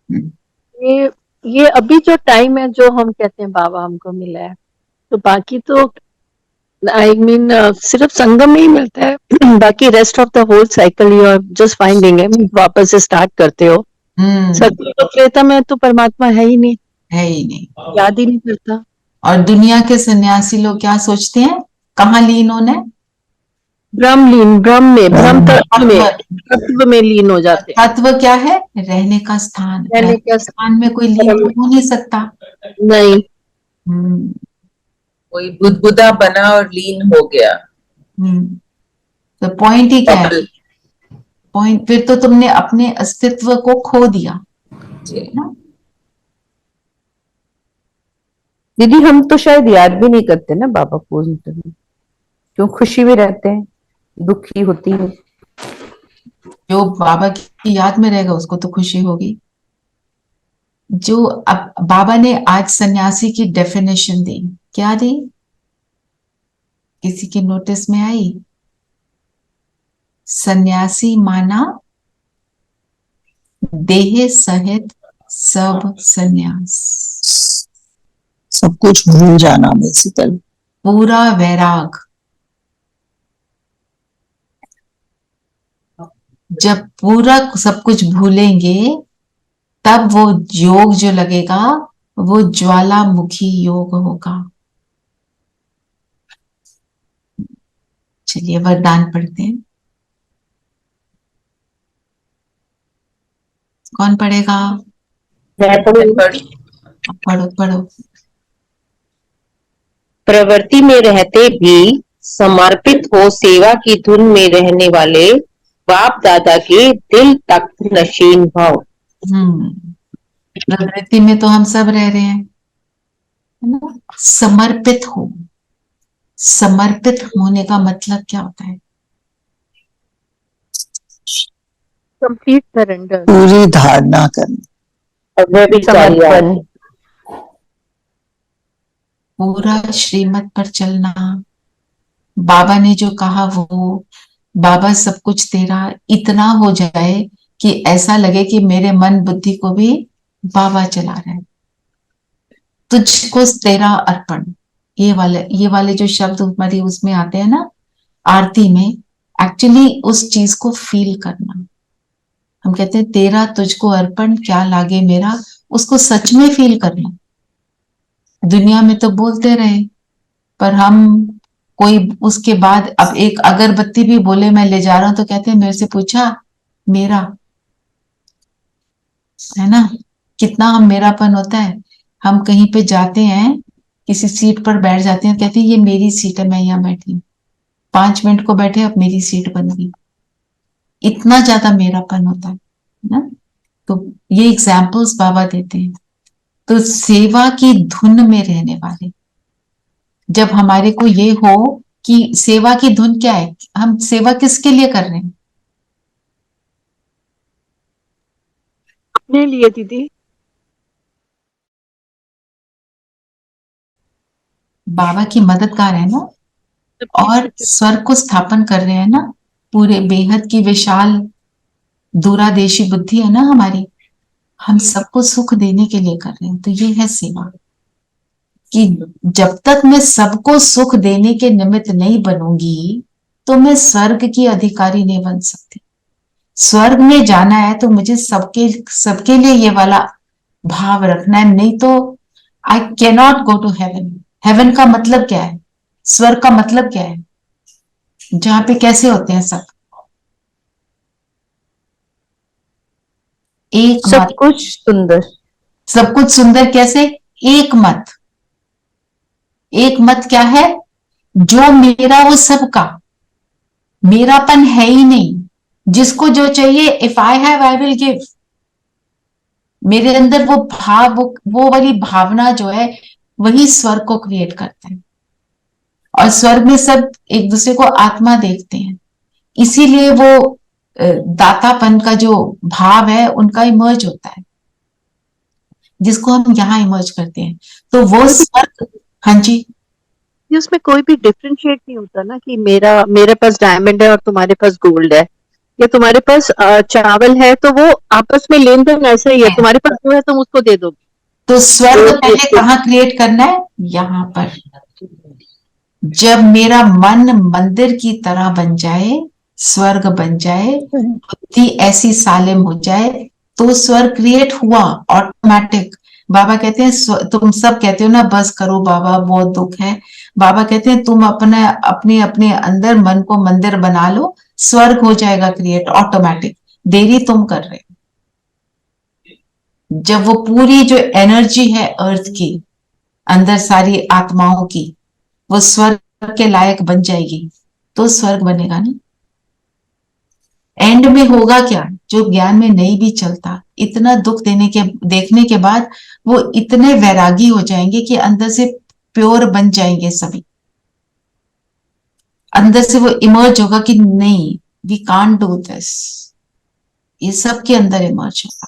Speaker 1: हम्म,
Speaker 4: ये अभी जो टाइम है जो हम कहते हैं बाबा हमको मिला है, तो बाकी तो आई मीन सिर्फ संगम में ही मिलता है। बाकी rest of the whole cycle you are just finding है, वापस से स्टार्ट करते हो। सत्युग और त्रेता में तो परमात्मा है ही नहीं,
Speaker 1: है ही नहीं।
Speaker 4: याद ही नहीं करता।
Speaker 1: और दुनिया के सन्यासी लोग क्या सोचते हैं, कहाँ लीन होना है?
Speaker 4: ब्रह्म में, ब्रह्म तत्व में लीन हो जाते हैं।
Speaker 1: तत्व क्या है? रहने का स्थान।
Speaker 4: रहने का
Speaker 1: स्थान में कोई लीन हो नहीं सकता।
Speaker 4: नहीं।
Speaker 3: कोई बुदबुदा बना और लीन हो गया।
Speaker 1: तो पॉइंट ही क्या है? पॉइंट फिर तो तुमने अपने अस्तित्व को खो दिया।
Speaker 10: दीदी हम तो शायद याद भी नहीं करते ना बाबा को, क्यों खुशी भी रहते हैं, दुखी होती है।
Speaker 1: जो बाबा की याद में रहेगा उसको तो खुशी होगी। जो अब बाबा ने आज सन्यासी की डेफिनेशन दी, क्या दी? किसी के नोटिस में आई? सन्यासी माना देह सहित सब सन्यास,
Speaker 2: सब कुछ भूल जाना बेसिकली,
Speaker 1: पूरा वैराग। जब पूरा सब कुछ भूलेंगे तब वो योग जो लगेगा वो ज्वालामुखी योग होगा। चलिए वरदान पढ़ते हैं। कौन पढ़ेगा? पढ़ो पढ़ो।
Speaker 7: प्रवृत्ति में रहते भी समर्पित हो सेवा की धुन में रहने वाले बाप दादा के दिल तक नशीन भाव।
Speaker 1: प्रवृत्ति में तो हम सब रह रहे हैं, है ना? समर्पित हो, समर्पित होने का मतलब क्या होता है?
Speaker 4: कंप्लीट सरेंडर,
Speaker 2: पूरी धारणा करना,
Speaker 7: समर्पण,
Speaker 1: पूरा श्रीमत पर चलना। बाबा ने जो कहा वो, बाबा सब कुछ तेरा, इतना हो जाए कि ऐसा लगे कि मेरे मन बुद्धि को भी बाबा चला रहा है। तुझको तेरा अर्पण, ये वाले जो शब्द हमारी उसमें आते हैं ना आरती में, एक्चुअली उस चीज को फील करना। हम कहते हैं तेरा तुझको अर्पण क्या लागे मेरा, उसको सच में फील करना। दुनिया में तो बोलते रहे, पर हम कोई उसके बाद अब एक अगरबत्ती भी बोले मैं ले जा रहा हूं तो कहते हैं मेरे से पूछा मेरा, है ना? कितना हम मेरापन होता है। हम कहीं पे जाते हैं, किसी सीट पर बैठ जाते हैं, कहते हैं ये मेरी सीट है, मैं यहाँ बैठी हूँ। 5 मिनट को बैठे, अब मेरी सीट बन गई। इतना ज्यादा मेरापन होता है ना? तो ये एग्जाम्पल्स बाबा देते हैं। तो सेवा की धुन में रहने वाले, जब हमारे को ये हो कि सेवा की धुन क्या है, हम सेवा किसके लिए कर रहे हैं?
Speaker 4: अपने लिए दीदी।
Speaker 1: बाबा की मददगार है ना, और स्वर्ग को स्थापन कर रहे हैं ना। पूरे बेहद की विशाल दूरादेशी बुद्धि है ना हमारी, हम सबको सुख देने के लिए कर रहे हैं। तो ये है सेवा कि जब तक मैं सबको सुख देने के निमित्त नहीं बनूंगी तो मैं स्वर्ग की अधिकारी नहीं बन सकती। स्वर्ग में जाना है तो मुझे सबके लिए ये वाला भाव रखना है, नहीं तो I can not go to heaven. Heaven का मतलब क्या है? स्वर्ग का मतलब क्या है? जहां पे कैसे होते हैं सब एक
Speaker 10: सब
Speaker 1: मत,
Speaker 10: कुछ सुंदर।
Speaker 1: सब कुछ सुंदर कैसे? एक मत। एक मत क्या है? जो मेरा वो सबका, मेरापन है ही नहीं। जिसको जो चाहिए, if I have I will give. मेरे अंदर वो भाव, वो वाली भावना जो है वही स्वर्ग को क्रिएट करता है। और स्वर्ग में सब एक दूसरे को आत्मा देखते हैं, इसीलिए वो दातापन का जो भाव है उनका इमर्ज होता है, जिसको हम यहाँ इमर्ज करते हैं। तो वो स्वर्ग, हाँ जी
Speaker 4: ये उसमें कोई भी डिफरेंशिएट नहीं होता ना कि मेरे पास डायमंड है और तुम्हारे पास गोल्ड है, या तुम्हारे पास चावल है तो वो आपस में लेन देन ऐसा ही है, तुम्हारे पास वो है तुम उसको दे दोगे।
Speaker 1: तो स्वर्ग पहले कहाँ क्रिएट करना है? यहाँ पर। जब मेरा मन मंदिर की तरह बन जाए, स्वर्ग बन जाए, बुद्धि ऐसी सालिम हो जाए, तो स्वर्ग क्रिएट हुआ ऑटोमेटिक। बाबा कहते हैं, तुम सब कहते हो ना बस करो बाबा बहुत दुख है, बाबा कहते हैं तुम अपने अपने अपने अंदर मन को मंदिर बना लो, स्वर्ग हो जाएगा क्रिएट ऑटोमेटिक। देरी तुम कर रहे हो। जब वो पूरी जो एनर्जी है अर्थ की अंदर सारी आत्माओं की, वो स्वर्ग के लायक बन जाएगी तो स्वर्ग बनेगा ना। एंड में होगा क्या? जो ज्ञान में नहीं भी चलता, इतना दुख देखने के बाद वो इतने वैरागी हो जाएंगे कि अंदर से प्योर बन जाएंगे सभी। अंदर से वो इमर्ज होगा कि नहीं, वी कांट डू दिस, ये सब के अंदर इमर्ज होगा।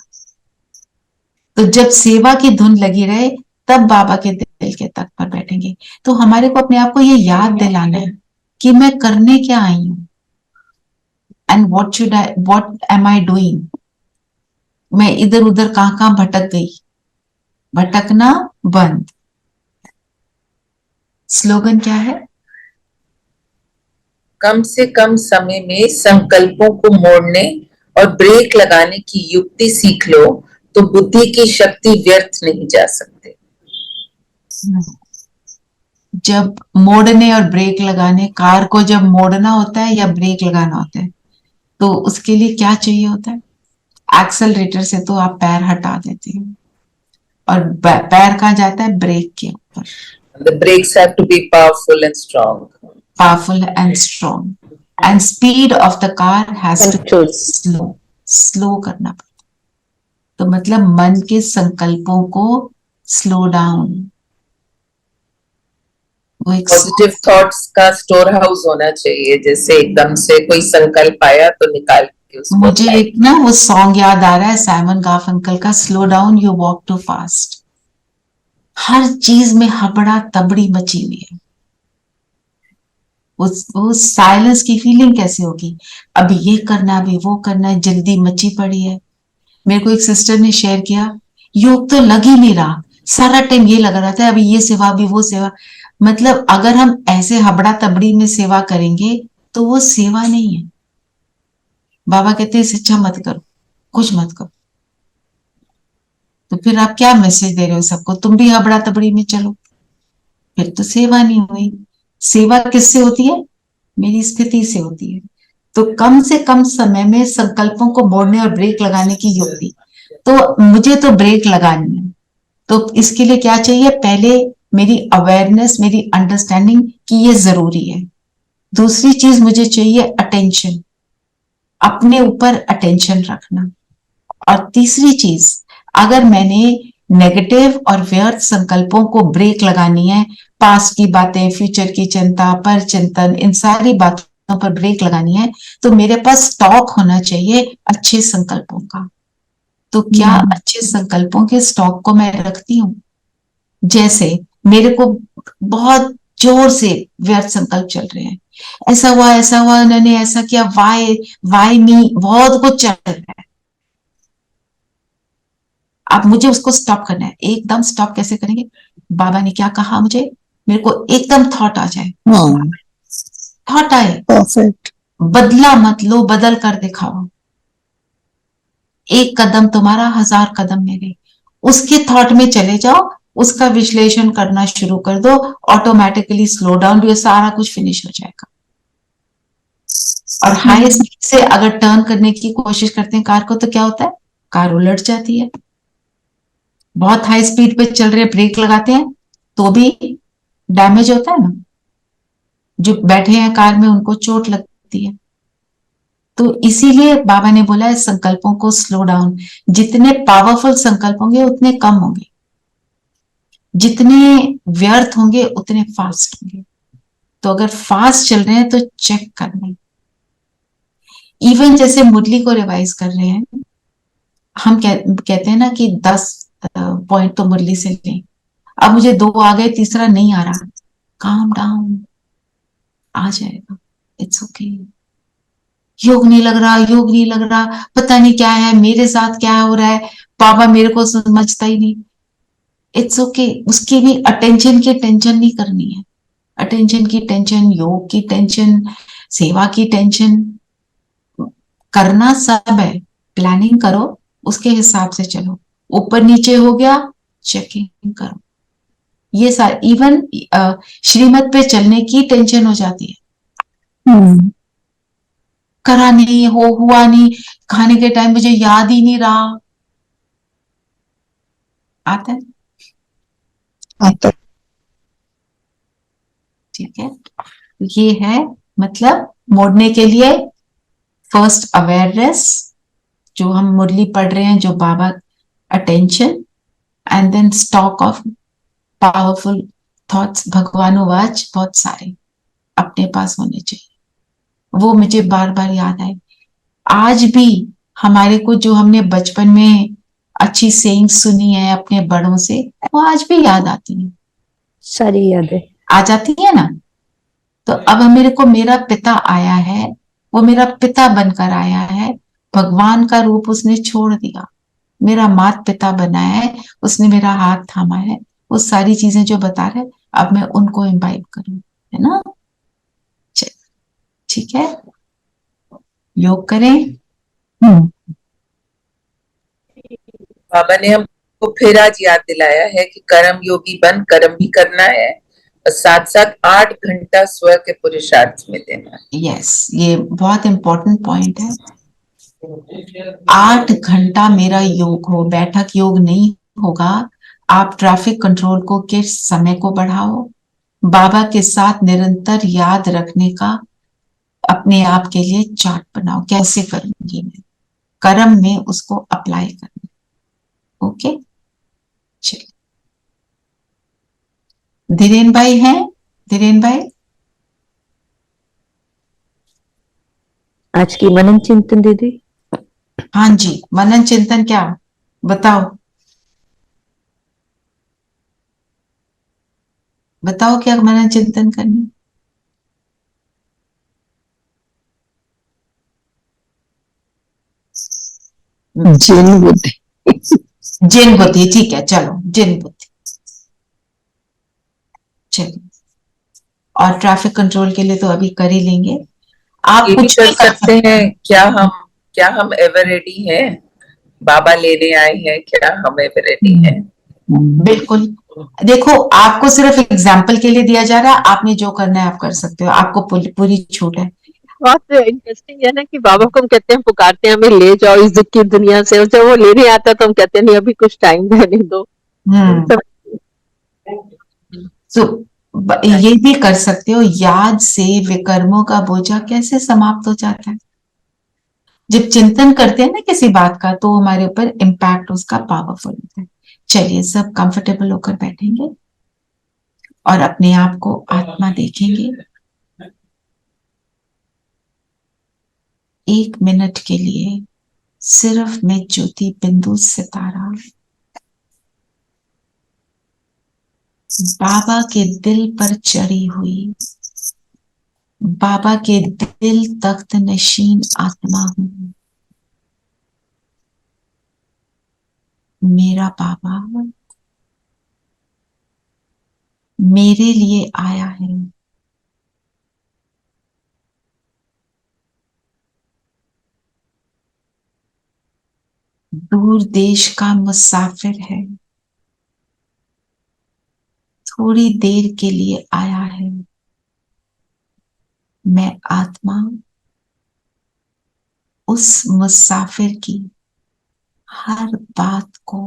Speaker 1: तो जब सेवा की धुन लगी रहे तब बाबा के दिल के तख्त पर बैठेंगे। तो हमारे को अपने आप को ये याद दिलाना है कि मैं करने क्या आई हूं, and what am I doing. मैं इधर उधर कहां कहां भटक गई, भटकना बंद। स्लोगन क्या है?
Speaker 3: कम से कम समय में संकल्पों को मोड़ने और ब्रेक लगाने की युक्ति सीख लो तो बुद्धि की शक्ति व्यर्थ नहीं जा सकते।
Speaker 1: जब मोड़ने और ब्रेक लगाने, कार को जब मोड़ना होता है या ब्रेक लगाना होता है, तो उसके लिए क्या चाहिए होता है? एक्सेलरेटर से तो आप पैर हटा देते हो, और पैर कहाँ जाता है? ब्रेक के ऊपर।
Speaker 3: The brakes have to be powerful and strong.
Speaker 1: Powerful and strong. And speed of the car has to be slow. Slow करना पड़ता। तो मतलब मन के संकल्पों को स्लो डाउन। वो एक
Speaker 3: पॉजिटिव थॉट्स का स्टोर हाउस होना चाहिए, जैसे एकदम से कोई संकल्प आया तो निकाल के उसको।
Speaker 1: मुझे एक ना वो सॉन्ग याद आ रहा है साइमन गार्फंकल का, slow down you walk too fast. हर चीज में हबड़ा तबड़ी मची हुई है। वो साइलेंस की फीलिंग कैसे होगी? अभी ये करना, अभी वो करना है, जल्दी मची पड़ी है। मेरे को एक सिस्टर ने शेयर किया, योग तो लग ही नहीं रहा, सारा टाइम ये लग रहा था अभी ये सेवा अभी वो सेवा। मतलब अगर हम ऐसे हबड़ा तबड़ी में सेवा करेंगे तो वो सेवा नहीं है। बाबा कहते हैं अच्छा मत करो, कुछ मत करो। तो फिर आप क्या मैसेज दे रहे हो सबको? तुम भी हबड़ा तबड़ी में चलो, फिर तो सेवा नहीं हुई। सेवा किससे होती है? मेरी स्थिति से होती है। तो कम से कम समय में संकल्पों को मोड़ने और ब्रेक लगाने की युक्ति। तो मुझे तो ब्रेक लगानी है, तो इसके लिए क्या चाहिए? पहले मेरी अवेयरनेस, मेरी अंडरस्टैंडिंग कि ये जरूरी है। दूसरी चीज मुझे चाहिए अटेंशन, अपने ऊपर अटेंशन रखना। और तीसरी चीज, अगर मैंने नेगेटिव और व्यर्थ संकल्पों को ब्रेक लगानी है, पास्ट की बातें, फ्यूचर की चिंता, पर चिंतन, इन सारी बातों पर ब्रेक लगानी है, तो मेरे पास स्टॉक होना चाहिए अच्छे संकल्पों का। तो क्या अच्छे संकल्पों के स्टॉक को मैं रखती हूँ? जैसे मेरे को बहुत जोर से व्यर्थ संकल्प चल रहे हैं, ऐसा हुआ, उन्होंने ऐसा किया, वाई मी, बहुत कुछ चल रहा है। अब मुझे उसको स्टॉप करना है। एकदम स्टॉप कैसे करेंगे? बाबा ने क्या कहा मुझे? मेरे को एकदम थॉट आ जाए, थॉट आए,
Speaker 2: परफेक्ट।
Speaker 1: बदला मत लो, बदल कर दिखाओ। एक कदम तुम्हारा, 1000 कदम मेरे। उसके थॉट में चले जाओ, उसका विश्लेषण करना शुरू कर दो, ऑटोमेटिकली स्लो डाउन भी सारा कुछ फिनिश हो जाएगा। और हाई स्पीड से अगर टर्न करने की कोशिश करते हैं कार को, तो क्या होता है? कार उलट जाती है। बहुत हाई स्पीड पे चल रहे, ब्रेक लगाते हैं तो भी डैमेज होता है ना, जो बैठे हैं कार में उनको चोट लगती है। तो इसीलिए बाबा ने बोला है संकल्पों को स्लो डाउन। जितने पावरफुल संकल्प होंगे उतने कम होंगे, जितने व्यर्थ होंगे उतने फास्ट होंगे। तो अगर फास्ट चल रहे हैं तो चेक करना। इवन जैसे मुरली को रिवाइज कर रहे हैं, हम कहते हैं ना कि 10 पॉइंट तो मुरली से लें। अब मुझे 2 आ गए, तीसरा नहीं आ रहा, काम डाउन, आ जाएगा, इट्स ओके। योग नहीं लग रहा, योग नहीं लग रहा, पता नहीं क्या है, मेरे साथ क्या हो रहा है, बाबा मेरे को समझता ही नहीं, इट्स ओके। उसकी भी अटेंशन की टेंशन नहीं करनी है, अटेंशन की टेंशन, योग की टेंशन, सेवा की टेंशन, करना सब है, प्लानिंग करो, उसके हिसाब से चलो, ऊपर नीचे हो गया चेकिंग करो, ये सारे इवन श्रीमत पे चलने की टेंशन हो जाती है, करा नहीं, हुआ नहीं, खाने के टाइम मुझे याद ही नहीं रहा, आता है,
Speaker 2: आता है।
Speaker 1: ठीक है। ये है मतलब मोड़ने के लिए फर्स्ट अवेयरनेस, जो हम मुरली पढ़ रहे हैं, जो बाबा attention, and then stock of powerful thoughts, भगवानुवाच बहुत सारे अपने पास होने चाहिए, वो मुझे बार बार याद आए। आज भी हमारे को जो हमने बचपन में अच्छी सेइंग सुनी है अपने बड़ों से, वो आज भी याद आती है,
Speaker 5: सारी यादें
Speaker 1: आ जाती है ना। तो अब मेरे को मेरा पिता आया है, वो मेरा पिता बनकर आया है, भगवान का रूप उसने छोड़ दिया, मेरा मात पिता बनाया है, उसने मेरा हाथ थामा है, वो सारी चीजें जो बता रहे, अब मैं उनको इम्बाइब करूं, है ना। ठीक है, योग करें।
Speaker 3: बाबा ने हमको फिर आज याद दिलाया है कि कर्म योगी बन कर्म भी करना है, और साथ साथ 8 घंटा स्व के पुरुषार्थ में देना है।
Speaker 1: यस, ये बहुत इंपॉर्टेंट पॉइंट है। 8 घंटा मेरा योग हो, बैठक योग नहीं होगा। आप ट्रैफिक कंट्रोल को के समय को बढ़ाओ, बाबा के साथ निरंतर याद रखने का अपने आप के लिए चार्ट बनाओ, कैसे करूंगी मैं, कर्म में उसको अप्लाई करना। ओके, चलिए, धीरेन भाई हैं, धीरेन भाई।
Speaker 10: आज की मनन चिंतन दीदी।
Speaker 1: हाँ जी, मनन चिंतन क्या, बताओ, बताओ क्या मनन चिंतन करनी।
Speaker 2: जिन बुद्धि,
Speaker 1: जिन बुद्धि, ठीक है, चलो जिन बुद्धि, चलिए। और ट्रैफिक कंट्रोल के लिए तो अभी कर ही लेंगे, आप
Speaker 3: ये भी
Speaker 1: कुछ
Speaker 3: कर
Speaker 1: भी कर
Speaker 3: सकते हैं, क्या हम एवर रेडी हैं, बाबा लेने आए हैं, क्या हम एवर रेडी हैं।
Speaker 1: बिल्कुल, देखो आपको सिर्फ एग्जाम्पल के लिए दिया जा रहा है, आपने जो करना है आप कर सकते हो, आपको पूरी छूट है।
Speaker 4: बहुत इंटरेस्टिंग है ना कि बाबा को हम कहते हैं, पुकारते हैं, हमें ले जाओ इस दुख की दुनिया से, और जब वो लेने आता है तो हम कहते हैं नहीं अभी कुछ टाइम रहने दो।
Speaker 1: तो ये भी कर सकते हो, याद से विकर्मों का बोझा कैसे समाप्त हो जाता है, जब चिंतन करते हैं ना किसी बात का, तो हमारे ऊपर इम्पैक्ट उसका पावरफुल होता है। चलिए, सब कंफर्टेबल होकर बैठेंगे और अपने आप को आत्मा देखेंगे। 1 मिनट के लिए सिर्फ मैं ज्योति बिंदु सितारा बाबा के दिल पर चढ़ी हुई, बाबा के दिल तख्त नशीन आत्मा हूं। मेरा बाबा मेरे लिए आया है, दूर देश का मुसाफिर है, थोड़ी देर के लिए आया है। मैं आत्मा उस मुसाफिर की हर बात को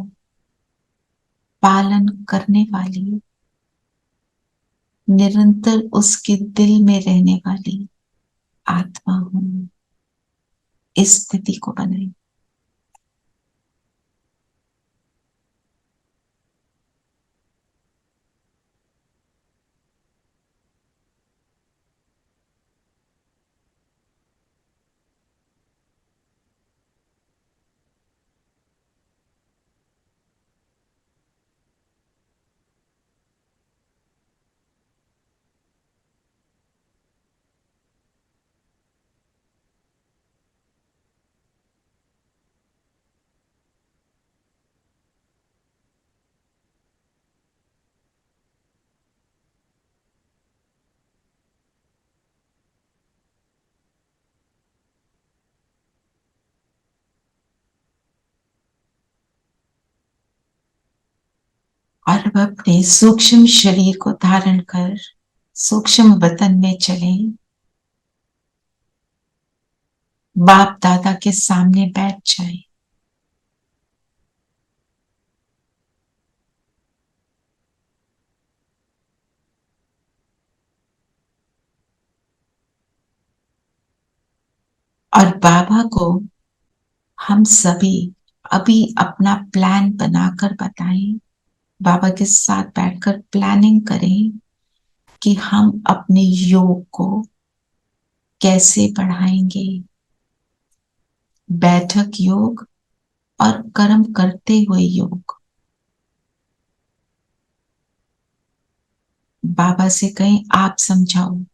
Speaker 1: पालन करने वाली, निरंतर उसके दिल में रहने वाली आत्मा हूं। इस स्थिति को बनाए। और अब अपने सूक्ष्म शरीर को धारण कर सूक्ष्म वतन में चले, बाप दादा के सामने बैठ जाए। और बाबा को हम सभी अभी अपना प्लान बनाकर बताएं, बाबा के साथ बैठकर प्लानिंग करें कि हम अपने योग को कैसे बढ़ाएंगे। बैठक योग और कर्म करते हुए योग। बाबा से कहें आप समझाओ।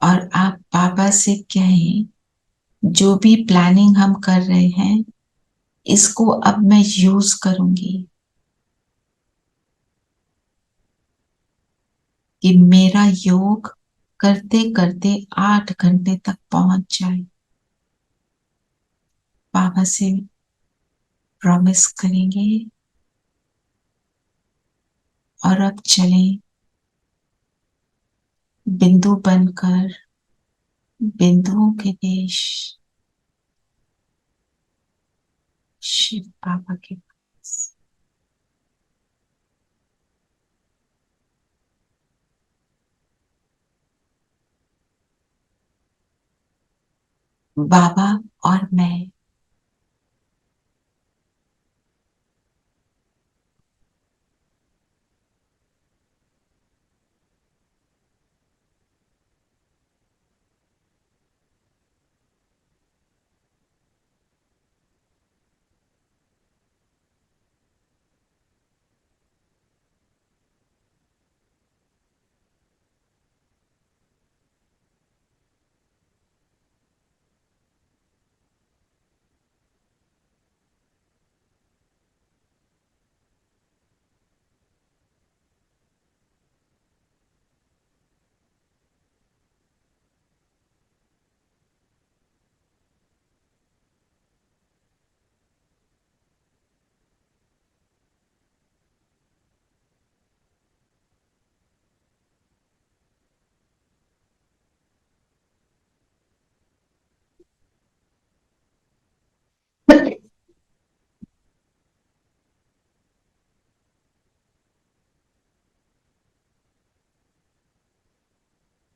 Speaker 1: और आप बाबा से कहें जो भी प्लानिंग हम कर रहे हैं इसको अब मैं यूज करूंगी कि मेरा योग करते करते 8 घंटे तक पहुंच जाए। बाबा से प्रॉमिस करेंगे और अब चलें बिंदु बनकर बिंदुओं के देश शिव बाबा के पास। बाबा और मैं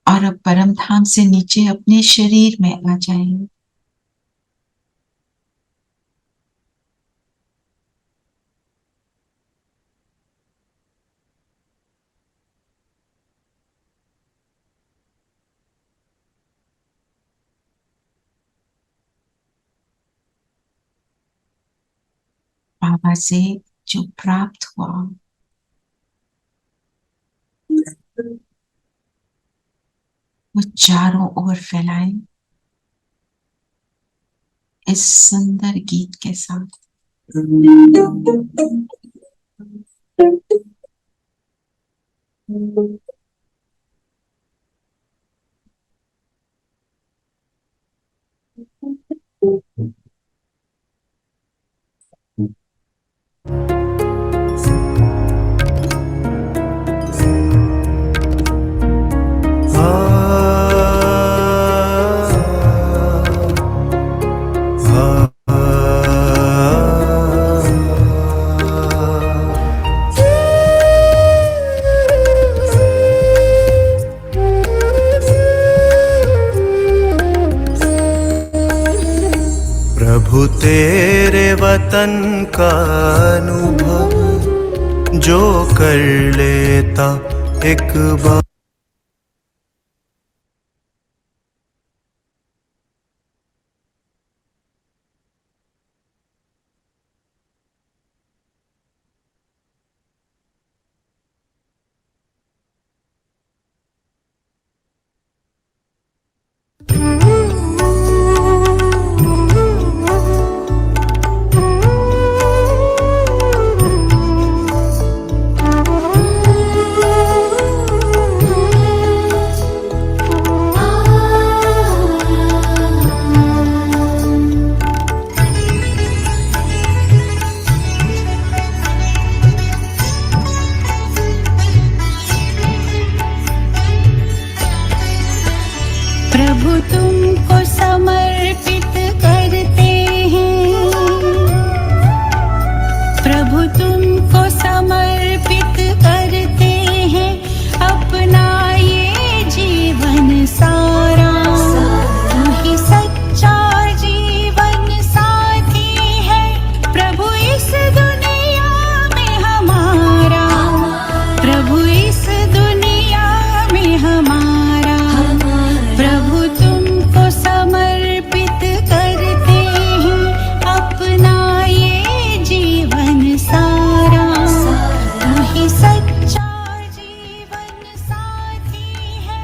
Speaker 1: और अब परम धाम से नीचे अपने शरीर में आ जाएंगे। बाबा से जो प्राप्त हुआ वो चारों ओर फैलाएं इस सुंदर गीत के साथ।
Speaker 11: तेरे वतन का अनुभव जो कर लेता एक बार।
Speaker 12: प्रभु तुमको समर्पित करते हैं, प्रभु तुमको समर्पित करते हैं अपना ये जीवन सारा। तू ही सच्चा जीवन साथी है प्रभु इस दुनिया में हमारा, प्रभु इस दुनिया में हमारा। प्रभु तुमको समर्पित करते हैं अपना ये जीवन सारा। तू ही सच्चा जीवन साथी है।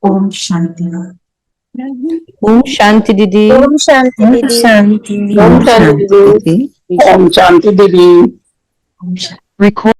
Speaker 1: ओम शांति।
Speaker 10: ओम शांति दीदी।
Speaker 5: ओम शांति दीदी।
Speaker 2: शांति
Speaker 10: ओम शांति दीदी।
Speaker 2: ओम शांति दीदी।
Speaker 1: ओम शांति।